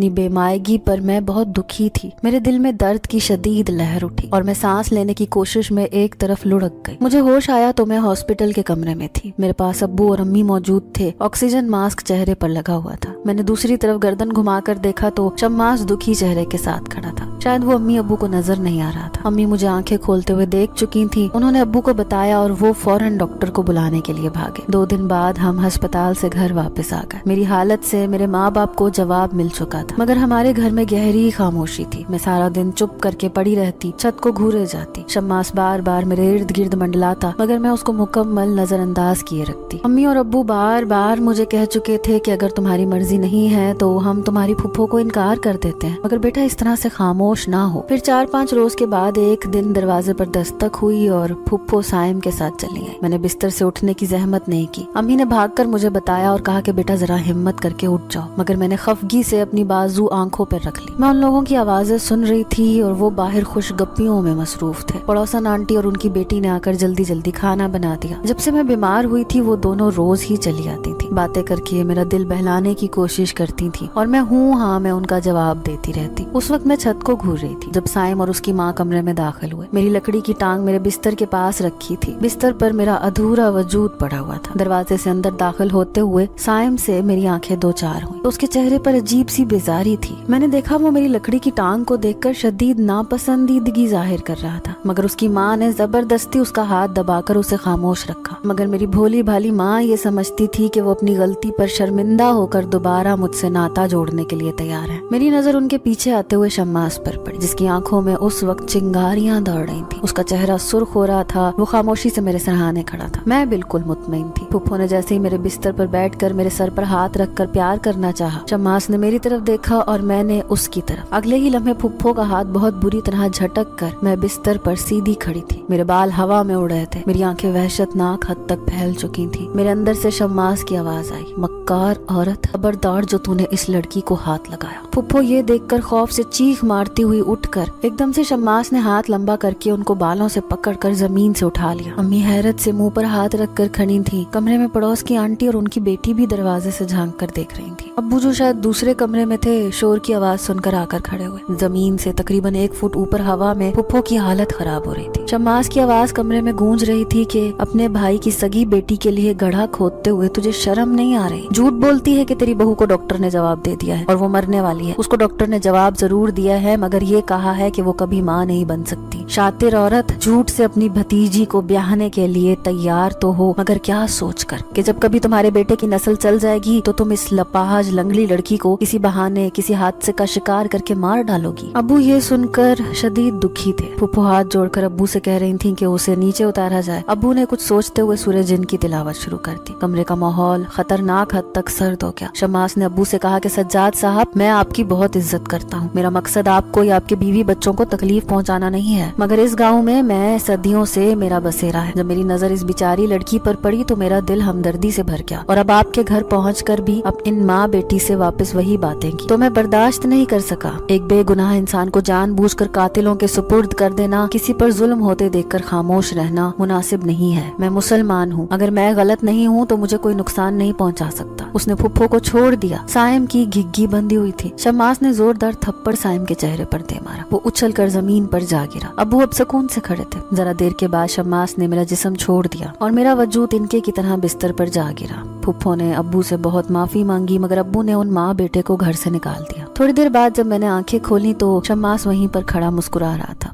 अपनी बेमायगी पर मैं बहुत दुखी थी। मेरे दिल में दर्द की शदीद लहर उठी और मैं सांस लेने की कोशिश में एक तरफ लुढ़क गई। मुझे होश आया तो मैं हॉस्पिटल के कमरे में थी। मेरे पास अब्बू और अम्मी मौजूद थे। ऑक्सीजन मास्क चेहरे पर लगा हुआ था। मैंने दूसरी तरफ गर्दन घुमाकर देखा तो शम्मास दुखी चेहरे के साथ खड़ा था। शायद वो अम्मी अब्बू को नजर नहीं आ रहा था। अम्मी मुझे आंखें खोलते हुए देख चुकी थी। उन्होंने अब्बू को बताया और वो फौरन डॉक्टर को बुलाने के लिए भागे। 2 दिन बाद हम अस्पताल से घर वापस आ गए। मेरी हालत से मेरे माँ बाप को जवाब मिल चुका था, मगर हमारे घर में गहरी खामोशी थी। मैं सारा दिन चुप करके पड़ी रहती, छत को घूरे जाती। शम्मास बार बार मेरे इर्द गिर्द मंडलाता, मगर मैं उसको मुकम्मल नजरअंदाज किए रखती। अम्मी और अब्बू बार बार मुझे कह चुके थे कि अगर तुम्हारी मर्जी नहीं है तो हम तुम्हारी फुफ्फो को इनकार कर देते हैं, मगर बेटा इस तरह से खामोश ना हो। फिर 4-5 रोज के बाद एक दिन दरवाजे पर दस्तक हुई और फुफ्फो साइम के साथ चली आई। मैंने बिस्तर से उठने की जहमत नहीं की। अम्मी ने भागकर मुझे बताया और कहा कि बेटा जरा हिम्मत करके उठ जाओ, मगर मैंने खफगी से अपनी बाजू आंखों पर रख ली। मैं उन लोगों की आवाजें सुन रही थी और वो बाहर खुशगप्पियों में मसरूफ थे। पड़ोसन आंटी और उनकी बेटी ने आकर जल्दी जल्दी खाना बना दिया। जब से मैं बीमार हुई थी वो दोनों रोज ही चली आती थी, बातें करके मेरा दिल बहलाने की कोशिश करती थी और मैं हूँ हाँ में उनका जवाब देती रहती। उस वक्त मैं छत को घूर रही थी जब साइम और उसकी माँ कमरे में दाखिल हुए। मेरी लकड़ी की टांग मेरे बिस्तर के पास रखी थी। बिस्तर पर मेरा अधूरा वजूद पड़ा हुआ था। दरवाजे से अंदर दाखिल होते हुए साइम से मेरी आंखें 2-4 हुई तो उसके चेहरे पर अजीब सी बेजारी थी। मैंने देखा वो मेरी लकड़ी की टांग को देखकर शदीद नापसंदीदगी जाहिर कर रहा था, मगर उसकी माँ ने जबरदस्ती उसका हाथ दबाकर उसे खामोश रखा। मगर मेरी भोली भाली माँ ये समझती थी कि वो अपनी गलती पर शर्मिंदा होकर दोबारा मुझसे नाता जोड़ने के लिए तैयार है। मेरी नजर उनके पीछे आते हुए शम्मास पर पड़ी, जिसकी आंखों में उस वक्त चिंगारियां दौड़ रही थी। उसका चेहरा सुर्ख हो रहा था। वो खामोशी से मेरे सरहाने खड़ा था। मैं बिल्कुल मुतमईन थी। फुफ्फो ने जैसे ही मेरे बिस्तर पर बैठकर मेरे सर पर हाथ रखकर प्यार करना चाहा, शम्मास ने मेरी तरफ देखा और मैंने उसकी तरफ। अगले ही लम्हे फुफ्फो का हाथ बहुत बुरी तरह झटक कर मैं बिस्तर पर सीधी खड़ी थी। मेरे बाल हवा में उड़ रहे थे। मेरी आंखें वहशतनाक हद तक फैल चुकी थी। मेरे अंदर से शम्मास की आवाज आई, मक्कार औरत, खबरदार जो तूने इस लड़की को हाथ लगाया। फुफ्फो ये देखकर खौफ से चीख मारती हुई उठकर एकदम से शम्मास ने हाथ लंबा करके उनको बालों से पकड़कर जमीन से उठा लिया। अम्मी हैरत से मुंह पर हाथ रखकर खड़ी थी। कमरे में पड़ोस की आंटी और उनकी बेटी भी दरवाजे से झांक कर देख रही थी। अब्बू जो शायद दूसरे कमरे में थे शोर की आवाज सुनकर आकर खड़े हुए। जमीन से तकरीबन 1 फुट ऊपर हवा में फुफ्फो की हालत खराब हो रही थी। शम्मास की आवाज कमरे में गूंज रही थी कि अपने भाई की सगी बेटी के लिए गड्ढा खोदते हुए तुझे शर्म नहीं आ रही? झूठ बोलती है कि तेरी बहू को डॉक्टर ने जवाब दे दिया है और वो मरने वाली है। उसको डॉक्टर ने जवाब जरूर दिया है, मगर ये कहा है कि वो कभी माँ नहीं बन सकती। शातिर औरत, झूठ से अपनी भतीजी को ब्याहने के लिए तैयार तो हो, मगर क्या सोचकर कि जब कभी तुम्हारे बेटे की नस्ल चल जाएगी तो तुम इस लपाज लंगड़ी लड़की को किसी बहाने किसी हादसे का शिकार करके मार डालोगी। अब्बू ये सुनकर शदीद दुखी थे। फुफ्फो हाथ जोड़कर अब्बू से कह रही थी कि उसे नीचे उतारा जाए। अब्बू ने कुछ सोचते हुए सूरज जिन की तिलावत शुरू कर दी। कमरे का माहौल खतरनाक हद तक सर्द हो गया। शम्मास ने अब्बू से कहा कि सज्जाद साहब, मैं आपकी बहुत इज्जत करता हूँ। मेरा मकसद आपको या आपके बीवी बच्चों को तकलीफ पहुँचाना नहीं है, मगर इस गाँव में मैं सदियों से मेरा बसेरा है। जब मेरी नजर इस बेचारी लड़की पर पड़ी तो मेरा दिल हमदर्दी से भर गया, और अब आपके घर पहुँचकर भी अब इन माँ बेटी से वापस वही बातें की तो मैं बर्दाश्त नहीं कर सका। एक बेगुनाह इंसान को जानबूझकर कातिलों के सुपुर्द कर देना, किसी पर जुल्म होते देखकर खामोश रहना मुनासिब नहीं है। मैं मुसलमान हूँ, अगर मैं गलत नहीं हूँ तो मुझे कोई नुकसान नहीं पहुँचा सकता। उसने फुफ्फो को छोड़ दिया। साइम की घिग्गी बंधी हुई थी। शम्मास ने जोरदार थप्पड़ साइम के चेहरे पर दे मारा। वो उछल कर जमीन पर जा गिरा। अब्बू अब सुकून से खड़े थे। जरा देर के बाद शम्मास ने मेरा जिस्म छोड़ दिया और मेरा वजूद इनके की तरह बिस्तर पर जा गिरा। फुफ्फो ने अब्बू से बहुत माफी मांगी, मगर अब्बू ने उन माँ बेटे को घर से निकाल दिया। थोड़ी देर बाद जब मैंने आंखें खोली तो शम्मास वहीं पर खड़ा मुस्कुरा रहा था।